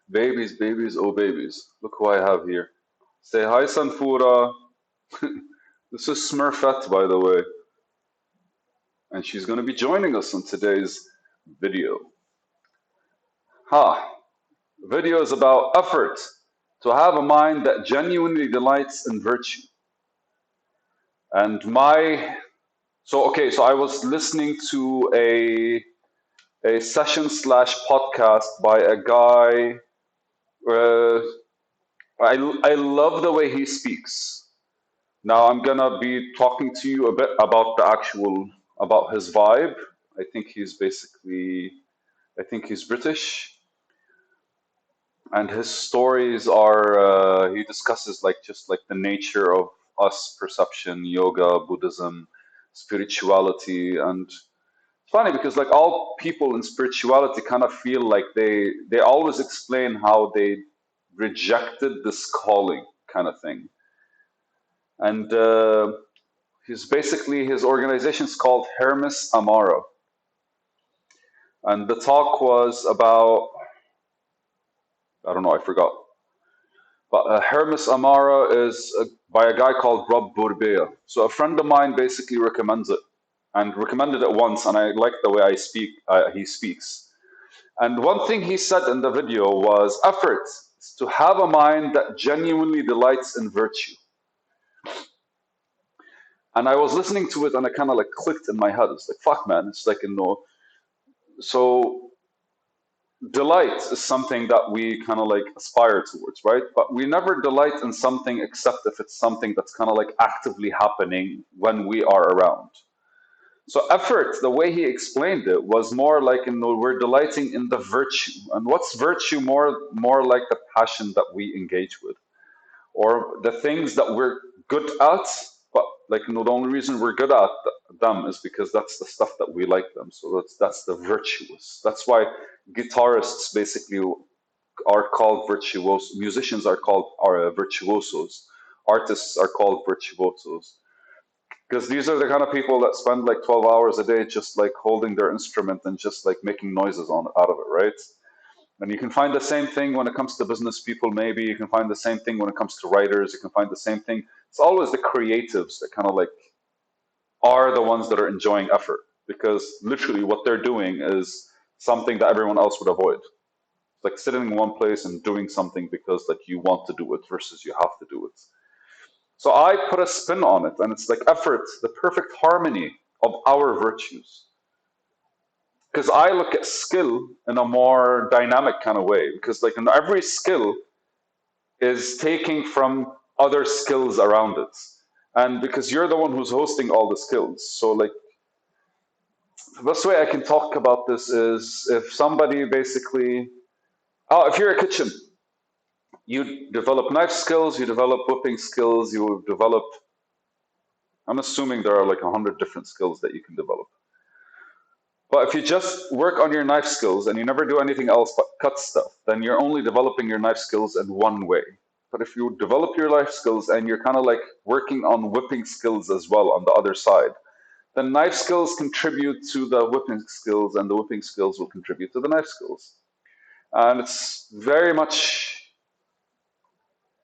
Babies, babies, oh babies. Look who I have here. Say hi, Sanfura. This is Smurfette, by the way, and she's going to be joining us on today's video. Ha! Video is about effort to have a mind that genuinely delights in virtue. And so I was listening to a session slash podcast by a guy. Uh, I love the way he speaks. Now I'm gonna be talking to you a bit about about his vibe. I think he's basically I think he's British, and his stories are he discusses like just like the nature of us, perception, yoga, Buddhism, spirituality, and it's funny because like all people in spirituality kind of feel like they always explain how they rejected this calling kind of thing, and he's basically his organization is called Hermes Amaro, and the talk was about I don't know I forgot, but Hermes Amaro is by a guy called Rob Bourbea. So a friend of mine basically recommends it and recommended it once, and I like the way he speaks. And one thing he said in the video was effort is to have a mind that genuinely delights in virtue. And I was listening to it and it kind of like clicked in my head. It's like, fuck, man. It's like, so delight is something that we kind of like aspire towards, right? But we never delight in something except if it's something that's kind of like actively happening when we are around. So effort, the way he explained it, was more like we're delighting in the virtue. And what's virtue more like the passion that we engage with, or the things that we're good at. But like the only reason we're good at them is because that's the stuff that we like them. So that's the virtuous. That's why guitarists basically are called virtuosos. Musicians are virtuosos. Artists are called virtuosos because these are the kind of people that spend like 12 hours a day just like holding their instrument and just like making noises out of it, right? And you can find the same thing when it comes to business people, maybe. You can find the same thing when it comes to writers. You can find the same thing. It's always the creatives that kind of like are the ones that are enjoying effort because literally what they're doing is something that everyone else would avoid. It's like sitting in one place and doing something because like you want to do it versus you have to do it. So I put a spin on it, and it's like effort, the perfect harmony of our virtues. Because I look at skill in a more dynamic kind of way. Because like in every skill is taking from other skills around it, and because you're the one who's hosting all the skills, so like the best way I can talk about this is if somebody basically, oh, if you're a kitchen, you develop knife skills, you develop whipping skills, you develop. I'm assuming there are like 100 different skills that you can develop. But if you just work on your knife skills and you never do anything else but cut stuff, then you're only developing your knife skills in one way. But if you develop your knife skills and you're kind of like working on whipping skills as well on the other side, then knife skills contribute to the whipping skills and the whipping skills will contribute to the knife skills. And it's very much,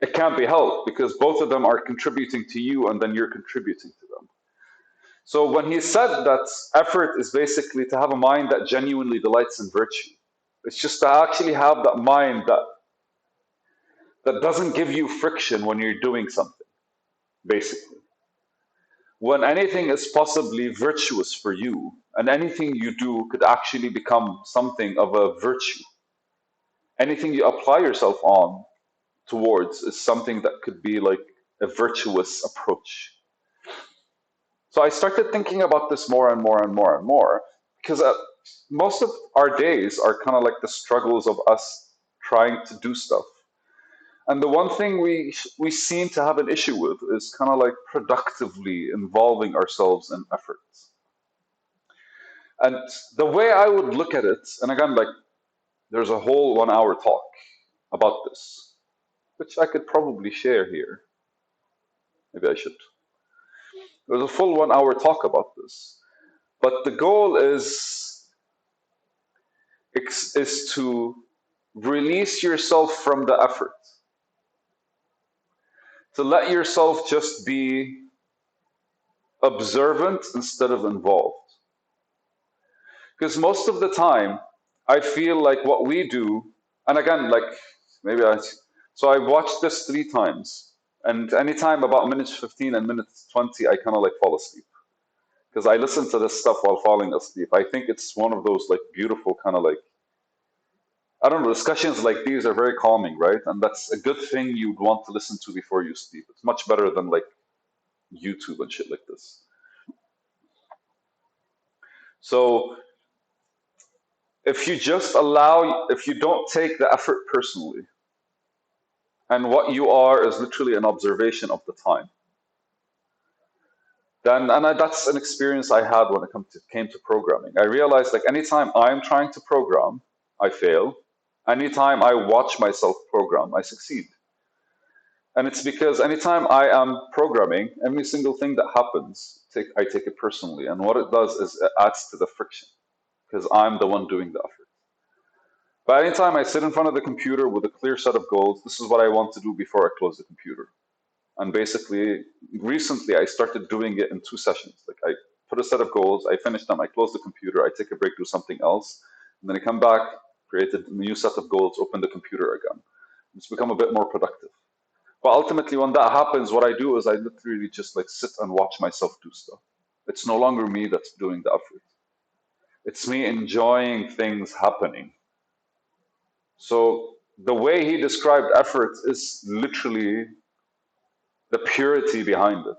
it can't be helped because both of them are contributing to you and then you're contributing to them. So when he said that effort is basically to have a mind that genuinely delights in virtue, it's just to actually have that mind that doesn't give you friction when you're doing something, basically. When anything is possibly virtuous for you, and anything you do could actually become something of a virtue. Anything you apply yourself on towards is something that could be like a virtuous approach. So I started thinking about this more and more and more and more because most of our days are kind of like the struggles of us trying to do stuff. And the one thing we seem to have an issue with is kind of like productively involving ourselves in efforts. And the way I would look at it, and again, like there's a whole 1 hour talk about this, which I could probably share here. Maybe I should. There's a full 1 hour talk about this. But the goal is to release yourself from the effort, to let yourself just be observant instead of involved. Because most of the time, I feel like what we do, and again, like maybe so I watched this 3 times, and anytime about minutes 15 and minutes 20, I kind of like fall asleep. Because I listen to this stuff while falling asleep. I think it's one of those like beautiful kind of like, I don't know, discussions like these are very calming, right? And that's a good thing you'd want to listen to before you sleep. It's much better than like YouTube and shit like this. So if you just allow, if you don't take the effort personally, and what you are is literally an observation of the time, then, that's an experience I had when it came to programming. I realized like anytime I'm trying to program, I fail. Anytime I watch myself program, I succeed. And it's because anytime I am programming, every single thing that happens, I take it personally. And what it does is it adds to the friction because I'm the one doing the effort. But anytime I sit in front of the computer with a clear set of goals, this is what I want to do before I close the computer. And basically, recently I started doing it in 2 sessions. Like I put a set of goals, I finish them, I close the computer, I take a break, do something else, and then I come back, create a new set of goals, open the computer again. It's become a bit more productive. But ultimately, when that happens, what I do is I literally just like sit and watch myself do stuff. It's no longer me that's doing the effort. It's me enjoying things happening. So the way he described effort is literally the purity behind it.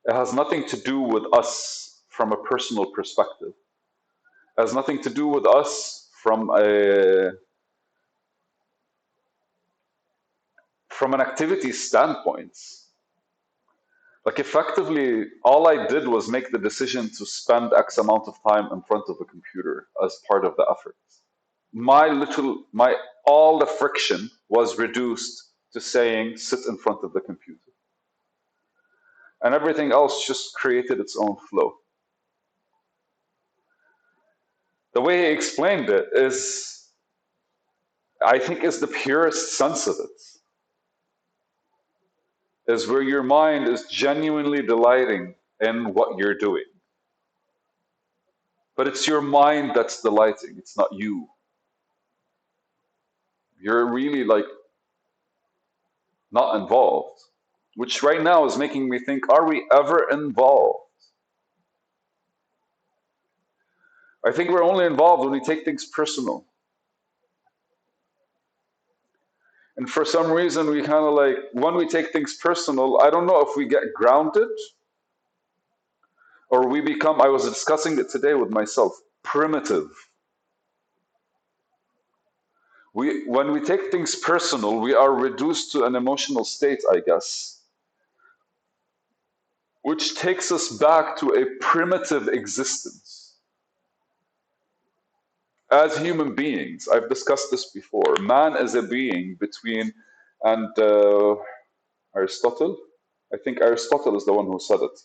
It has nothing to do with us from a personal perspective. It has nothing to do with us from an activity standpoint. Like effectively, all I did was make the decision to spend X amount of time in front of a computer as part of the effort. My all the friction was reduced to saying sit in front of the computer. And everything else just created its own flow. The way he explained it is, I think, is the purest sense of it. Is where your mind is genuinely delighting in what you're doing. But it's your mind that's delighting, it's not you. You're really like not involved, which right now is making me think, are we ever involved? I think we're only involved when we take things personal. And for some reason, we kind of like, when we take things personal, I don't know if we get grounded or we become, I was discussing it today with myself, primitive. When we take things personal, we are reduced to an emotional state, I guess, which takes us back to a primitive existence. As human beings, I've discussed this before, man is a being between, and Aristotle, I think Aristotle is the one who said it.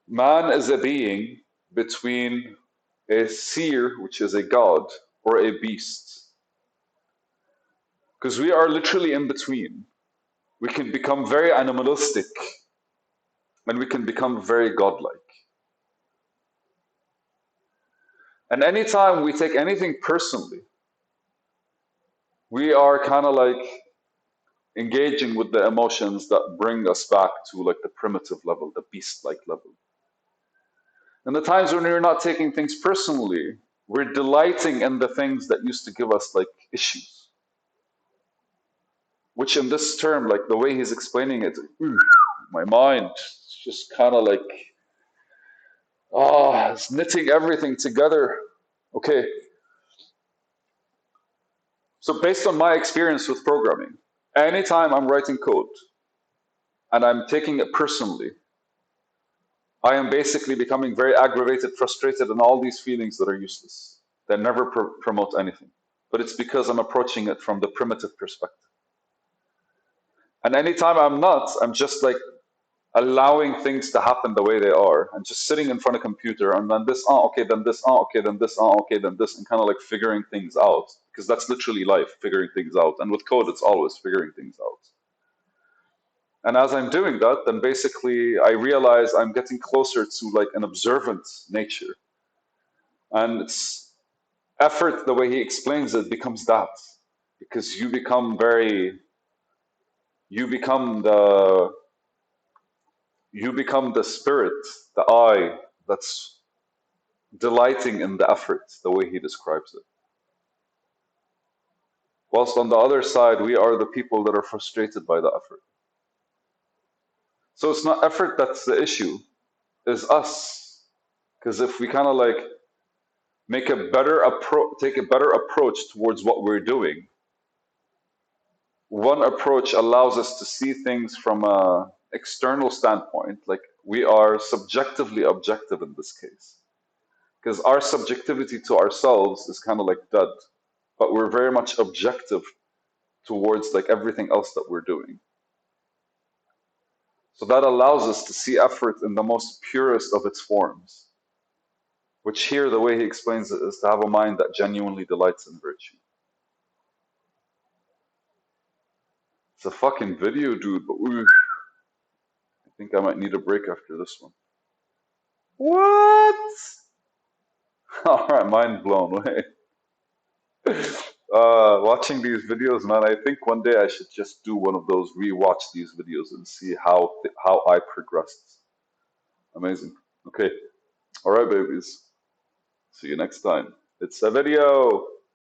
Man is a being between a seer, which is a god, or a beast. Because we are literally in between. We can become very animalistic and we can become very godlike. And anytime we take anything personally, we are kind of like engaging with the emotions that bring us back to like the primitive level, the beast-like level. And the times when we're not taking things personally, we're delighting in the things that used to give us like issues. Which in this term, like the way he's explaining it, my mind is just kind of like, it's knitting everything together. Okay. So based on my experience with programming, anytime I'm writing code and I'm taking it personally, I am basically becoming very aggravated, frustrated, and all these feelings that are useless, that never promote anything. But it's because I'm approaching it from the primitive perspective. And anytime I'm not, I'm just like, allowing things to happen the way they are, and just sitting in front of a computer, and then this, oh, okay, then this, oh, okay, then this, oh, okay, then this, and kind of like figuring things out, because that's literally life, figuring things out. And with code, it's always figuring things out. And as I'm doing that, then basically I realize I'm getting closer to like an observant nature. And it's effort, the way he explains it, becomes that. Because you become the spirit, the I that's delighting in the effort, the way he describes it. Whilst on the other side, we are the people that are frustrated by the effort. So it's not effort that's the issue, it's us. Because if we kind of like make a better approach, take a better approach towards what we're doing, one approach allows us to see things from a external standpoint, like we are subjectively objective in this case. Because our subjectivity to ourselves is kind of like dead, but we're very much objective towards like everything else that we're doing. So that allows us to see effort in the most purest of its forms, which here, the way he explains it, is to have a mind that genuinely delights in virtue. It's a fucking video, dude, but oof, I think I might need a break after this one. What? All right, mind blown away. Watching these videos, man, I think one day I should just do one of those, rewatch these videos and see how I progressed. Amazing. Okay. All right, babies. See you next time. It's a video.